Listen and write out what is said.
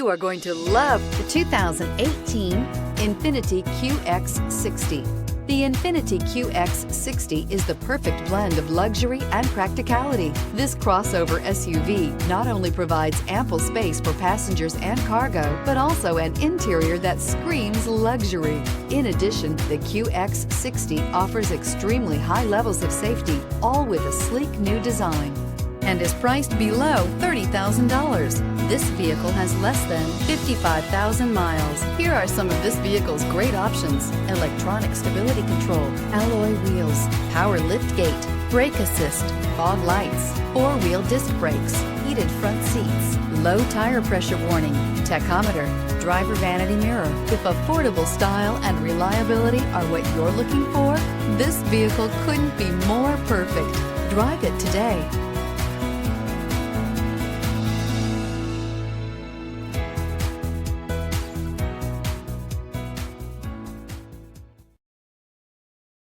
You are going to love the 2018 Infiniti QX60. The Infiniti QX60 is the perfect blend of luxury and practicality. This crossover SUV not only provides ample space for passengers and cargo, but also an interior that screams luxury. In addition, the QX60 offers extremely high levels of safety, all with a sleek new design, and is priced below $30,000. This vehicle has less than 55,000 miles. Here are some of this vehicle's great options: electronic stability control, alloy wheels, power liftgate, brake assist, fog lights, four-wheel disc brakes, heated front seats, low tire pressure warning, tachometer, driver vanity mirror. If affordable style and reliability are what you're looking for, this vehicle couldn't be more perfect. Drive it today.